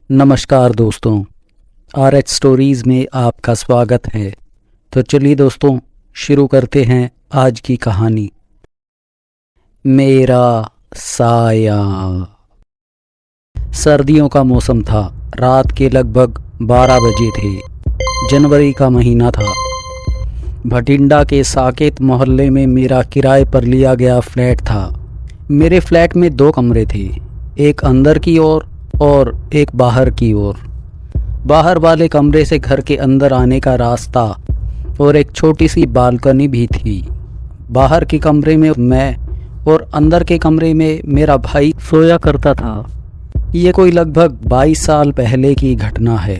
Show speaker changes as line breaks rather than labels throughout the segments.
नमस्कार दोस्तों, RH stories में आपका स्वागत है। तो चलिए दोस्तों, शुरू करते हैं आज की कहानी। मेरा साया। सर्दियों का मौसम था। रात के लगभग 12 बजे थे। जनवरी का महीना था। भटिंडा के साकेत मोहल्ले में मेरा किराए पर लिया गया फ्लैट था। मेरे फ्लैट में 2 कमरे थे, एक अंदर की ओर और एक बाहर की ओर। बाहर वाले कमरे से घर के अंदर आने का रास्ता और एक छोटी सी बालकनी भी थी। बाहर के कमरे में मैं और अंदर के कमरे में मेरा भाई सोया करता था। ये कोई लगभग 22 साल पहले की घटना है।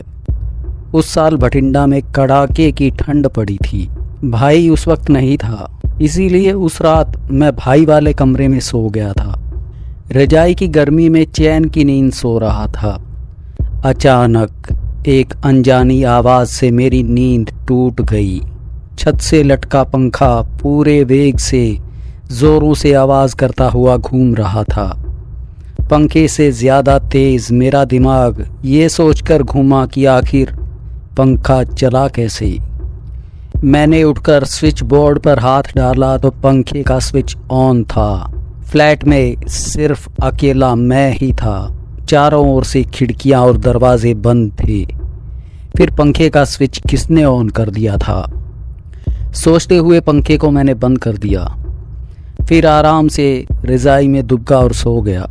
उस साल भटिंडा में कड़ाके की ठंड पड़ी थी। भाई उस वक्त नहीं था, इसीलिए उस रात मैं भाई वाले कमरे में सो गया था। रजाई की गर्मी में चैन की नींद सो रहा था। अचानक एक अनजानी आवाज़ से मेरी नींद टूट गई। छत से लटका पंखा पूरे वेग से ज़ोरों से आवाज़ करता हुआ घूम रहा था। पंखे से ज़्यादा तेज़ मेरा दिमाग ये सोचकर घूमा कि आखिर पंखा चला कैसे। मैंने उठकर स्विच बोर्ड पर हाथ डाला तो पंखे का स्विच ऑन था। फ्लैट में सिर्फ अकेला मैं ही था। चारों ओर से खिड़कियां और दरवाजे बंद थे। फिर पंखे का स्विच किसने ऑन कर दिया था? सोचते हुए पंखे को मैंने बंद कर दिया। फिर आराम से रज़ाई में दुबका और सो गया।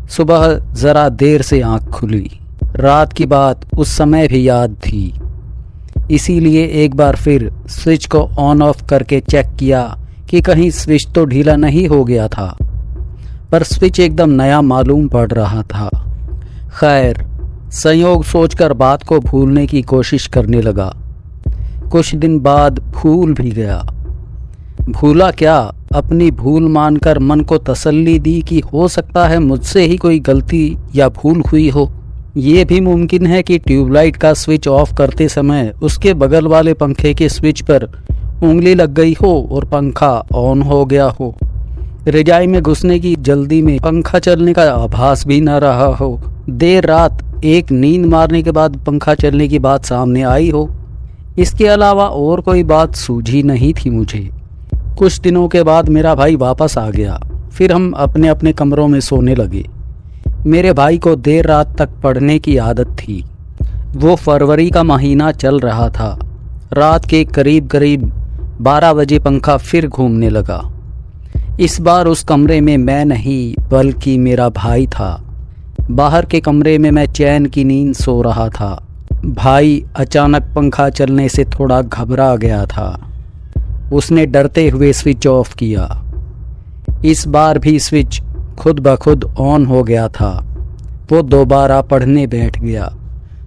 सुबह ज़रा देर से आँख खुली। रात की बात उस समय भी याद थी, इसीलिए एक बार फिर स्विच को ऑन ऑफ करके चेक किया कि कहीं स्विच तो ढीला नहीं हो गया था, पर स्विच एकदम नया मालूम पड़ रहा था। खैर, संयोग सोचकर बात को भूलने की कोशिश करने लगा। कुछ दिन बाद भूल भी गया। भूला क्या, अपनी भूल मानकर मन को तसल्ली दी कि हो सकता है मुझसे ही कोई गलती या भूल हुई हो। ये भी मुमकिन है कि ट्यूबलाइट का स्विच ऑफ करते समय उसके बगल वाले पंखे के स्विच पर उंगली लग गई हो और पंखा ऑन हो गया हो। रजाई में घुसने की जल्दी में पंखा चलने का आभास भी न रहा हो। देर रात एक नींद मारने के बाद पंखा चलने की बात सामने आई हो। इसके अलावा और कोई बात सूझी नहीं थी मुझे। कुछ दिनों के बाद मेरा भाई वापस आ गया। फिर हम अपने अपने कमरों में सोने लगे। मेरे भाई को देर रात तक पढ़ने की आदत थी। वो फरवरी का महीना चल रहा था। रात के करीब 12 बजे पंखा फिर घूमने लगा। इस बार उस कमरे में मैं नहीं बल्कि मेरा भाई था। बाहर के कमरे में मैं चैन की नींद सो रहा था। भाई अचानक पंखा चलने से थोड़ा घबरा गया था। उसने डरते हुए स्विच ऑफ किया। इस बार भी स्विच खुद ब खुद ऑन हो गया था। वो दोबारा पढ़ने बैठ गया।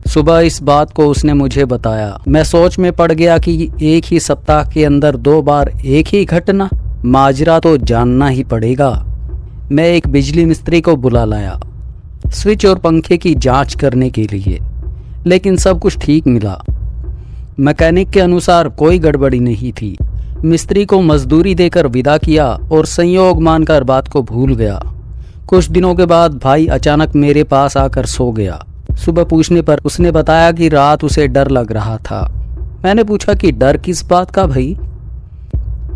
सुबह इस बात को उसने मुझे बताया। मैं सोच में पड़ गया कि एक ही सप्ताह के अंदर 2 बार एक ही घटना, माजरा तो जानना ही पड़ेगा। मैं एक बिजली मिस्त्री को बुला लाया स्विच और पंखे की जांच करने के लिए, लेकिन सब कुछ ठीक मिला। मैकेनिक के अनुसार कोई गड़बड़ी नहीं थी। मिस्त्री को मजदूरी देकर विदा किया और संयोग मानकर बात को भूल गया। कुछ दिनों के बाद भाई अचानक मेरे पास आकर सो गया। सुबह पूछने पर उसने बताया कि रात उसे डर लग रहा था। मैंने पूछा कि डर किस बात का भाई?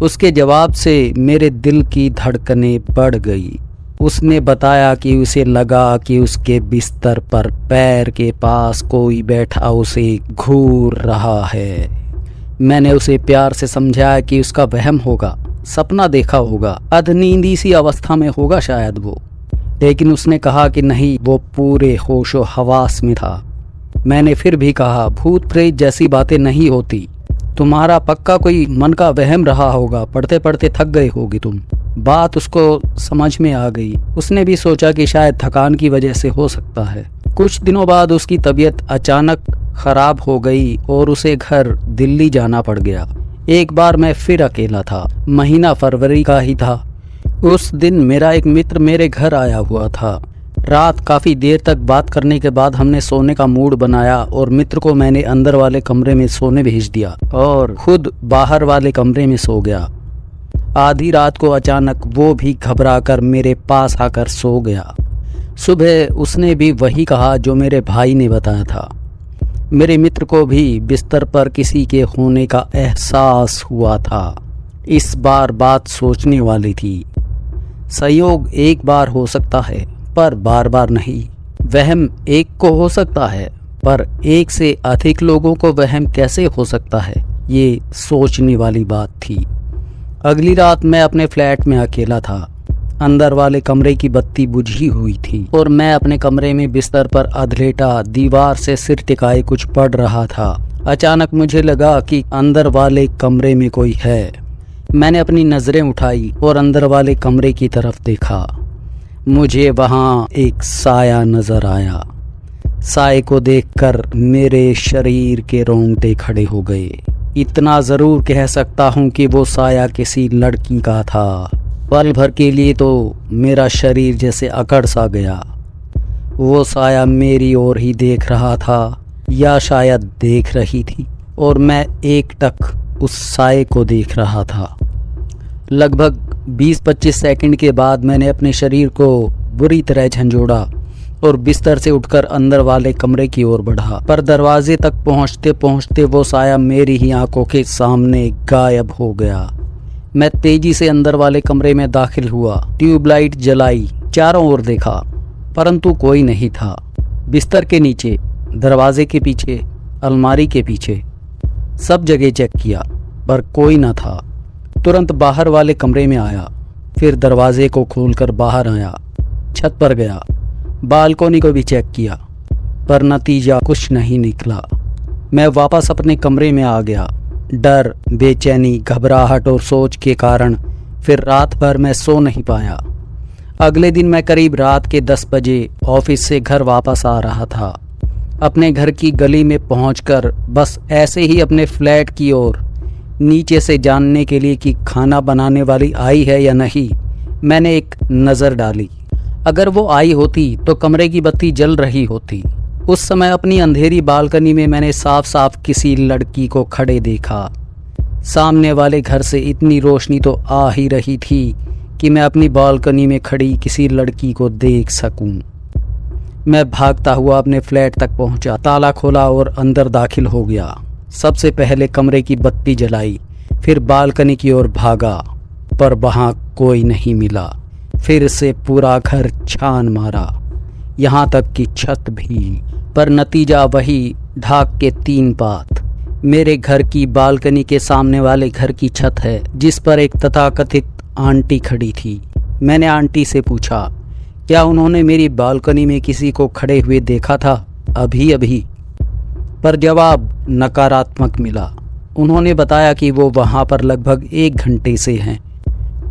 उसके जवाब से मेरे दिल की धड़कनें बढ़ गई। उसने बताया कि उसे लगा कि उसके बिस्तर पर पैर के पास कोई बैठा उसे घूर रहा है। मैंने उसे प्यार से समझाया कि उसका वहम होगा, सपना देखा होगा, अधनींदी सी अवस्था में होगा शायद वो। लेकिन उसने कहा कि नहीं, वो पूरे होशो हवास में था। मैंने फिर भी कहा, भूत प्रेत जैसी बातें नहीं होती, तुम्हारा पक्का कोई मन का वहम रहा होगा, पढ़ते पढ़ते थक गए होगी तुम। बात उसको समझ में आ गई। उसने भी सोचा कि शायद थकान की वजह से हो सकता है। कुछ दिनों बाद उसकी तबीयत अचानक खराब हो गई और उसे घर दिल्ली जाना पड़ गया। एक बार मैं फिर अकेला था। महीना फरवरी का ही था। उस दिन मेरा एक मित्र मेरे घर आया हुआ था। रात काफ़ी देर तक बात करने के बाद हमने सोने का मूड बनाया और मित्र को मैंने अंदर वाले कमरे में सोने भेज दिया और खुद बाहर वाले कमरे में सो गया। आधी रात को अचानक वो भी घबराकर मेरे पास आकर सो गया। सुबह उसने भी वही कहा जो मेरे भाई ने बताया था। मेरे मित्र को भी बिस्तर पर किसी के होने का एहसास हुआ था। इस बार बात सोचने वाली थी। संयोग एक बार हो सकता है पर बार बार नहीं। वहम एक को हो सकता है पर एक से अधिक लोगों को वहम कैसे हो सकता है, ये सोचने वाली बात थी। अगली रात मैं अपने फ्लैट में अकेला था। अंदर वाले कमरे की बत्ती बुझी हुई थी और मैं अपने कमरे में बिस्तर पर अधलेटा दीवार से सिर टिकाए कुछ पढ़ रहा था। अचानक मुझे लगा कि अंदर वाले कमरे में कोई है। मैंने अपनी नजरें उठाई और अंदर वाले कमरे की तरफ देखा। मुझे वहां एक साया नजर आया। साए को देखकर मेरे शरीर के रोंगटे खड़े हो गए। इतना जरूर कह सकता हूं कि वो साया किसी लड़की का था। पल भर के लिए तो मेरा शरीर जैसे अकड़ सा गया। वो साया मेरी ओर ही देख रहा था या शायद देख रही थी और मैं एकटक उस साए को देख रहा था। लगभग 20-25 सेकंड के बाद मैंने अपने शरीर को बुरी तरह झंझोड़ा और बिस्तर से उठकर अंदर वाले कमरे की ओर बढ़ा। पर दरवाजे तक पहुंचते पहुंचते वो साया मेरी ही आंखों के सामने गायब हो गया। मैं तेजी से अंदर वाले कमरे में दाखिल हुआ। ट्यूबलाइट जलाई, चारों ओर देखा परंतु कोई नहीं था। बिस्तर के नीचे, दरवाजे के पीछे, अलमारी के पीछे, सब जगह चेक किया पर कोई न था। तुरंत बाहर वाले कमरे में आया, फिर दरवाजे को खोलकर बाहर आया, छत पर गया, बालकोनी को भी चेक किया पर नतीजा कुछ नहीं निकला। मैं वापस अपने कमरे में आ गया। डर, बेचैनी, घबराहट और सोच के कारण फिर रात भर मैं सो नहीं पाया। अगले दिन मैं करीब रात के 10 बजे ऑफिस से घर वापस आ रहा था। अपने घर की गली में पहुंचकर बस ऐसे ही अपने फ्लैट की ओर नीचे से जानने के लिए कि खाना बनाने वाली आई है या नहीं, मैंने एक नज़र डाली। अगर वो आई होती तो कमरे की बत्ती जल रही होती। उस समय अपनी अंधेरी बालकनी में मैंने साफ साफ किसी लड़की को खड़े देखा। सामने वाले घर से इतनी रोशनी तो आ ही रही थी कि मैं अपनी बालकनी में खड़ी किसी लड़की को देख सकूं। मैं भागता हुआ अपने फ्लैट तक पहुंचा, ताला खोला और अंदर दाखिल हो गया। सबसे पहले कमरे की बत्ती जलाई, फिर बालकनी की ओर भागा पर वहां कोई नहीं मिला। फिर से पूरा घर छान मारा, यहाँ तक कि छत भी, पर नतीजा वही, ढाक के 3 पात। मेरे घर की बालकनी के सामने वाले घर की छत है जिस पर एक तथाकथित आंटी खड़ी थी। मैंने आंटी से पूछा क्या उन्होंने मेरी बालकनी में किसी को खड़े हुए देखा था अभी अभी, पर जवाब नकारात्मक मिला। उन्होंने बताया कि वो वहाँ पर लगभग 1 घंटे से हैं।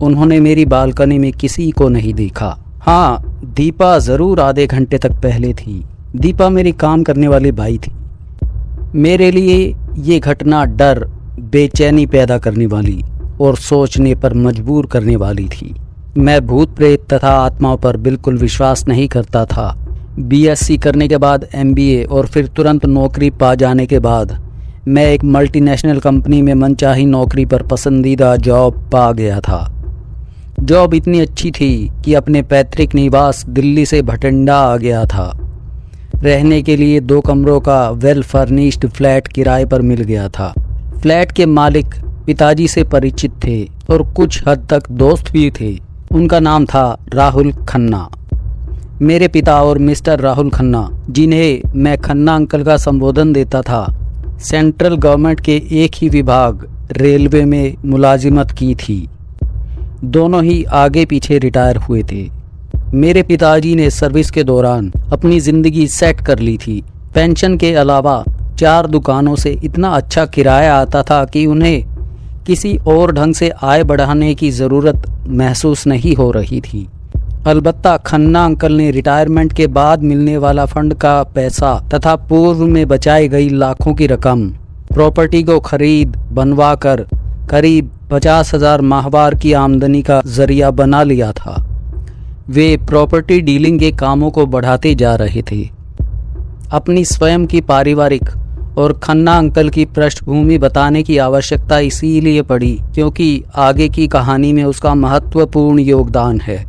उन्होंने मेरी बालकनी में किसी को नहीं देखा। हाँ, दीपा ज़रूर आधे घंटे तक पहले थी। दीपा मेरी काम करने वाली बाई थी। मेरे लिए ये घटना डर, बेचैनी पैदा करने वाली और सोचने पर मजबूर करने वाली थी। मैं भूत प्रेत तथा आत्माओं पर बिल्कुल विश्वास नहीं करता था। बीएससी करने के बाद एमबीए और फिर तुरंत नौकरी पा जाने के बाद मैं एक मल्टीनेशनल कंपनी में मनचाही नौकरी पर पसंदीदा जॉब पा गया था। जॉब इतनी अच्छी थी कि अपने पैतृक निवास दिल्ली से भटिंडा आ गया था। रहने के लिए 2 कमरों का वेल फर्निश्ड फ्लैट किराए पर मिल गया था। फ्लैट के मालिक पिताजी से परिचित थे और कुछ हद तक दोस्त भी थे। उनका नाम था राहुल खन्ना। मेरे पिता और मिस्टर राहुल खन्ना, जिन्हें मैं खन्ना अंकल का संबोधन देता था, सेंट्रल गवर्नमेंट के एक ही विभाग रेलवे में मुलाजिमत की थी। दोनों ही आगे पीछे रिटायर हुए थे। मेरे पिताजी ने सर्विस के दौरान अपनी ज़िंदगी सेट कर ली थी। पेंशन के अलावा 4 दुकानों से इतना अच्छा किराया आता था कि उन्हें किसी और ढंग से आय बढ़ाने की ज़रूरत महसूस नहीं हो रही थी। अलबत्ता खन्ना अंकल ने रिटायरमेंट के बाद मिलने वाला फंड का पैसा तथा पूर्व में बचाई गई लाखों की रकम प्रॉपर्टी को खरीद बनवा कर करीब 50,000 माहवार की आमदनी का जरिया बना लिया था। वे प्रॉपर्टी डीलिंग के कामों को बढ़ाते जा रहे थे। अपनी स्वयं की पारिवारिक और खन्ना अंकल की पृष्ठभूमि बताने की आवश्यकता इसीलिए पड़ी क्योंकि आगे की कहानी में उसका महत्वपूर्ण योगदान है।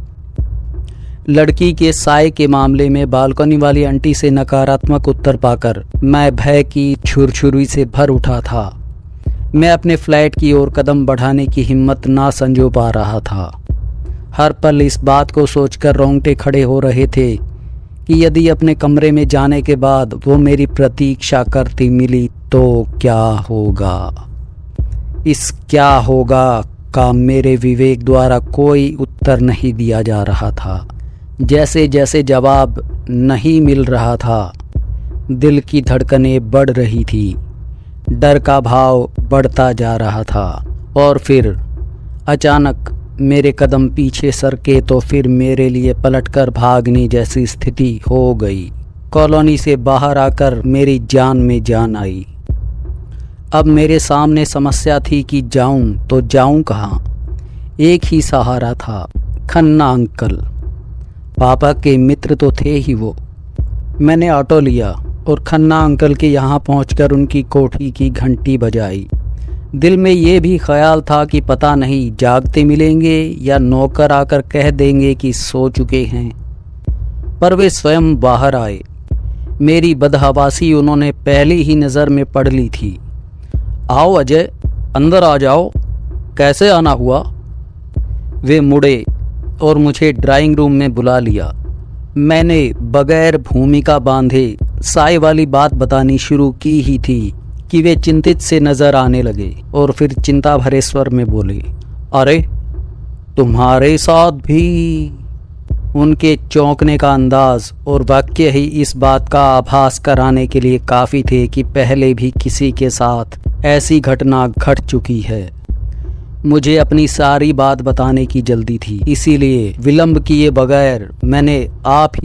लड़की के साय के मामले में बालकनी वाली आंटी से नकारात्मक उत्तर पाकर मैं भय की छुरछुरी से भर उठा था। मैं अपने फ्लैट की ओर कदम बढ़ाने की हिम्मत ना संजो पा रहा था। हर पल इस बात को सोचकर रोंगटे खड़े हो रहे थे कि यदि अपने कमरे में जाने के बाद वो मेरी प्रतीक्षा करती मिली तो क्या होगा। इस क्या होगा का मेरे विवेक द्वारा कोई उत्तर नहीं दिया जा रहा था। जैसे जैसे जवाब नहीं मिल रहा था, दिल की धड़कनें बढ़ रही थी, डर का भाव बढ़ता जा रहा था। और फिर अचानक मेरे कदम पीछे सरके तो फिर मेरे लिए पलटकर भागने जैसी स्थिति हो गई। कॉलोनी से बाहर आकर मेरी जान में जान आई। अब मेरे सामने समस्या थी कि जाऊं तो जाऊं कहाँ। एक ही सहारा था, खन्ना अंकल। पापा के मित्र तो थे ही वो। मैंने ऑटो लिया और खन्ना अंकल के यहाँ पहुंचकर उनकी कोठी की घंटी बजाई। दिल में ये भी ख्याल था कि पता नहीं जागते मिलेंगे या नौकर आकर कह देंगे कि सो चुके हैं। पर वे स्वयं बाहर आए। मेरी बदहवासी उन्होंने पहली ही नज़र में पढ़ ली थी। आओ अजय, अंदर आ जाओ, कैसे आना हुआ। वे मुड़े और मुझे ड्राइंग रूम में बुला लिया। मैंने बगैर भूमिका बांधे साय वाली बात बतानी शुरू की ही थी कि वे चिंतित से नजर आने लगे और फिर चिंता भरे स्वर में बोले, अरे तुम्हारे साथ भी। उनके चौंकने का अंदाज और वाक्य ही इस बात का आभास कराने के लिए काफ़ी थे कि पहले भी किसी के साथ ऐसी घटना घट चुकी है। मुझे अपनी सारी बात बताने की जल्दी थी, इसीलिए विलंब किए बगैर मैंने आप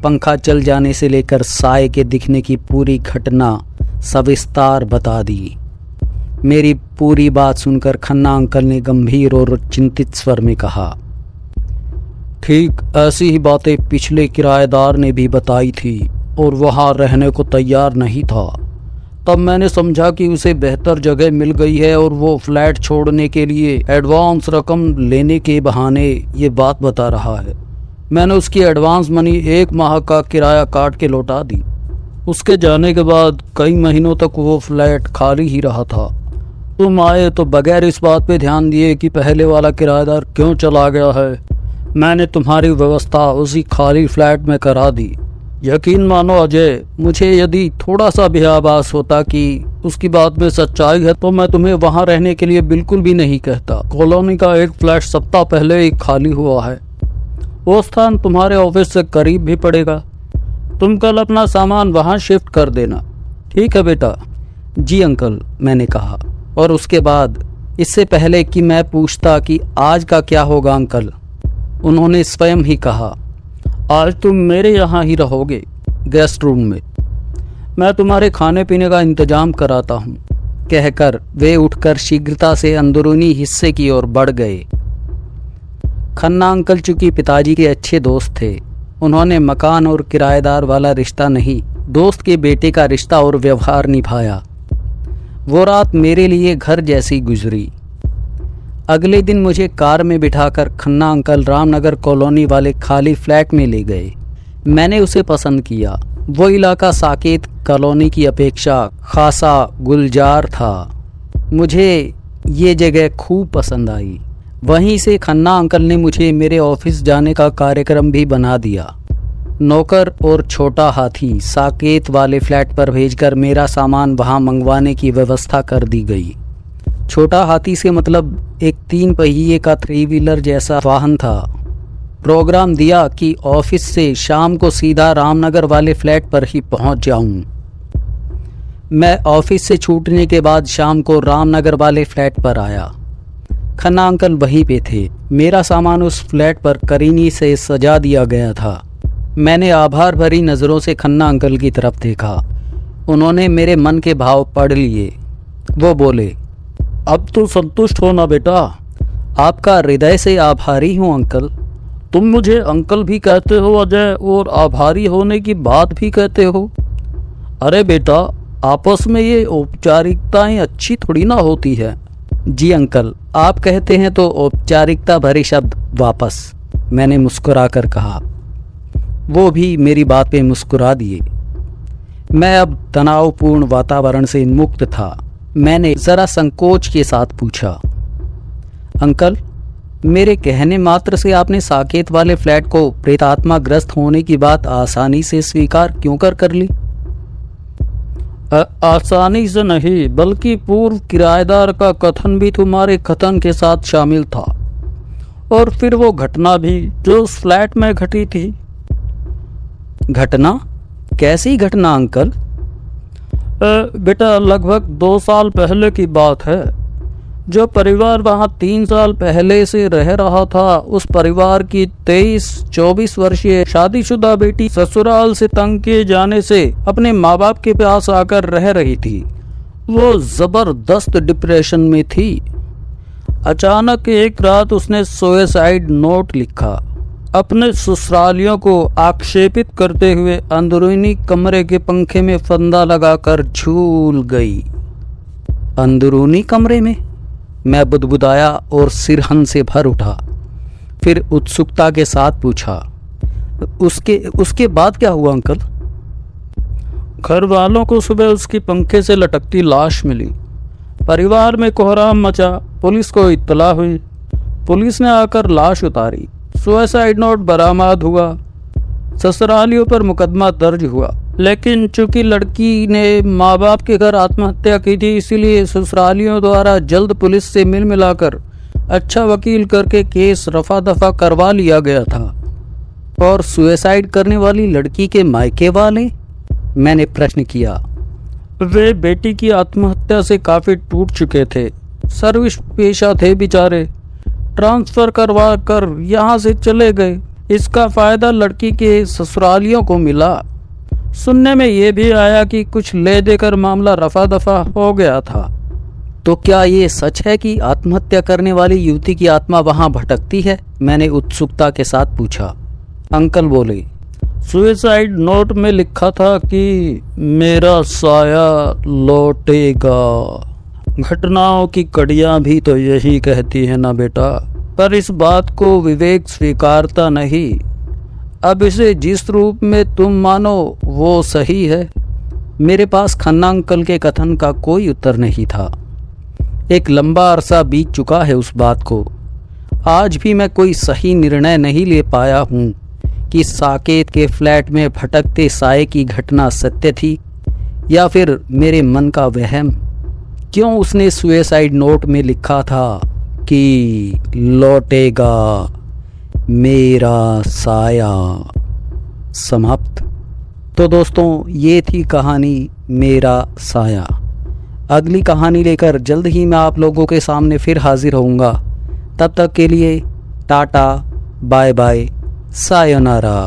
पंखा चल जाने से लेकर साय के दिखने की पूरी घटना सविस्तार बता दी। मेरी पूरी बात सुनकर खन्ना अंकल ने गंभीर और चिंतित स्वर में कहा, ठीक ऐसी ही बातें पिछले किराएदार ने भी बताई थी और वहाँ रहने को तैयार नहीं था। तब मैंने समझा कि उसे बेहतर जगह मिल गई है और वो फ्लैट छोड़ने के लिए एडवांस रकम लेने के बहाने ये बात बता रहा है। मैंने उसकी एडवांस मनी 1 माह का किराया काट के लौटा दी। उसके जाने के बाद कई महीनों तक वो फ्लैट खाली ही रहा था। तुम आए तो बगैर इस बात पे ध्यान दिए कि पहले वाला किराएदार क्यों चला गया है, मैंने तुम्हारी व्यवस्था उसी खाली फ्लैट में करा दी। यकीन मानो अजय, मुझे यदि थोड़ा सा भी आभास होता कि उसकी बात में सच्चाई है तो मैं तुम्हें वहां रहने के लिए बिल्कुल भी नहीं कहता। कॉलोनी का एक फ्लैट सप्ताह पहले ही खाली हुआ है। वो स्थान तुम्हारे ऑफिस से करीब भी पड़ेगा। तुम कल अपना सामान वहां शिफ्ट कर देना। ठीक है बेटा। जी अंकल, मैंने कहा। और उसके बाद इससे पहले कि मैं पूछता कि आज का क्या होगा अंकल, उन्होंने स्वयं ही कहा, आज तुम मेरे यहाँ ही रहोगे, गेस्ट रूम में। मैं तुम्हारे खाने पीने का इंतजाम कराता हूँ। कहकर वे उठकर शीघ्रता से अंदरूनी हिस्से की ओर बढ़ गए। खन्ना अंकल चूंकि पिताजी के अच्छे दोस्त थे, उन्होंने मकान और किराएदार वाला रिश्ता नहीं, दोस्त के बेटे का रिश्ता और व्यवहार निभाया। वो रात मेरे लिए घर जैसी गुजरी। अगले दिन मुझे कार में बिठाकर खन्ना अंकल रामनगर कॉलोनी वाले खाली फ्लैट में ले गए। मैंने उसे पसंद किया। वो इलाका साकेत कॉलोनी की अपेक्षा खासा गुलजार था। मुझे ये जगह खूब पसंद आई। वहीं से खन्ना अंकल ने मुझे मेरे ऑफिस जाने का कार्यक्रम भी बना दिया। नौकर और छोटा हाथी साकेत वाले फ्लैट पर भेजकर मेरा सामान वहां मंगवाने की व्यवस्था कर दी गई। छोटा हाथी से मतलब एक 3 पहिए का 3 व्हीलर जैसा वाहन था। प्रोग्राम दिया कि ऑफिस से शाम को सीधा रामनगर वाले फ्लैट पर ही पहुंच जाऊं। मैं ऑफिस से छूटने के बाद शाम को रामनगर वाले फ्लैट पर आया। खन्ना अंकल वहीं पे थे। मेरा सामान उस फ्लैट पर करीनी से सजा दिया गया था। मैंने आभार भरी नज़रों से खन्ना अंकल की तरफ देखा। उन्होंने मेरे मन के भाव पढ़ लिए। वो बोले, अब तो संतुष्ट हो ना बेटा। आपका हृदय से आभारी हूँ अंकल। तुम मुझे अंकल भी कहते हो अजय, और आभारी होने की बात भी कहते हो। अरे बेटा, आपस में ये औपचारिकताएं अच्छी थोड़ी ना होती है। जी अंकल, आप कहते हैं तो औपचारिकता भरे शब्द वापस। मैंने मुस्कुराकर कहा। वो भी मेरी बात पे मुस्कुरा दिए। मैं अब तनावपूर्ण वातावरण से मुक्त था। मैंने ज़रा संकोच के साथ पूछा, अंकल, मेरे कहने मात्र से आपने साकेत वाले फ्लैट को प्रेतात्मा ग्रस्त होने की बात आसानी से स्वीकार क्यों कर ली? आसानी से नहीं, बल्कि पूर्व किराएदार का कथन भी तुम्हारे कथन के साथ शामिल था, और फिर वो घटना भी जो उस फ्लैट में घटी थी। घटना? कैसी घटना अंकल? बेटा, लगभग 2 साल पहले की बात है। जो परिवार वहाँ 3 साल पहले से रह रहा था, उस परिवार की 23-24 वर्षीय शादीशुदा बेटी ससुराल से तंग किए जाने से अपने माँ बाप के पास आकर रह रही थी। वो जबरदस्त डिप्रेशन में थी। अचानक एक रात उसने सुसाइड नोट लिखा। अपने ससुरालियों को आक्षेपित करते हुए अंदरूनी कमरे के पंखे में फंदा लगाकर झूल गई। अंदरूनी कमरे में? मैं बुदबुदाया और सिरहन से भर उठा। फिर उत्सुकता के साथ पूछा, उसके बाद क्या हुआ अंकल? घर वालों को सुबह उसकी पंखे से लटकती लाश मिली। परिवार में कोहराम मचा। पुलिस को इत्तला हुई। पुलिस ने आकर लाश उतारी। सुसाइड नोट बरामद हुआ। ससुरालियों पर मुकदमा दर्ज हुआ, लेकिन चूंकि लड़की ने माँ बाप के घर आत्महत्या की थी, इसीलिए ससुरालियों द्वारा जल्द पुलिस से मिल मिलाकर अच्छा वकील करके केस रफा दफा करवा लिया गया था। और सुसाइड करने वाली लड़की के मायके वाले? मैंने प्रश्न किया। वे बेटी की आत्महत्या से काफी टूट चुके थे। सर्विस पेशा थे बेचारे। ट्रांसफर करवा कर यहाँ से चले गए। इसका फायदा लड़की के ससुरालियों को मिला। सुनने में ये भी आया कि कुछ ले देकर मामला रफा दफा हो गया था। तो क्या ये सच है कि आत्महत्या करने वाली युवती की आत्मा वहां भटकती है? मैंने उत्सुकता के साथ पूछा। अंकल बोले, सुसाइड नोट में लिखा था कि मेरा साया लौटेगा। घटनाओं की कड़ियां भी तो यही कहती है ना बेटा, पर इस बात को विवेक स्वीकारता नहीं। अब इसे जिस रूप में तुम मानो वो सही है। मेरे पास खन्ना अंकल के कथन का कोई उत्तर नहीं था। एक लंबा अरसा बीत चुका है उस बात को। आज भी मैं कोई सही निर्णय नहीं ले पाया हूँ कि साकेत के फ्लैट में भटकते साये की घटना सत्य थी या फिर मेरे मन का वहम। क्यों उसने सुसाइड नोट में लिखा था कि लौटेगा मेरा साया? समाप्त। तो दोस्तों, ये थी कहानी मेरा साया। अगली कहानी लेकर जल्द ही मैं आप लोगों के सामने फिर हाजिर होऊंगा। तब तक के लिए टाटा, बाय बाय, सायोनारा।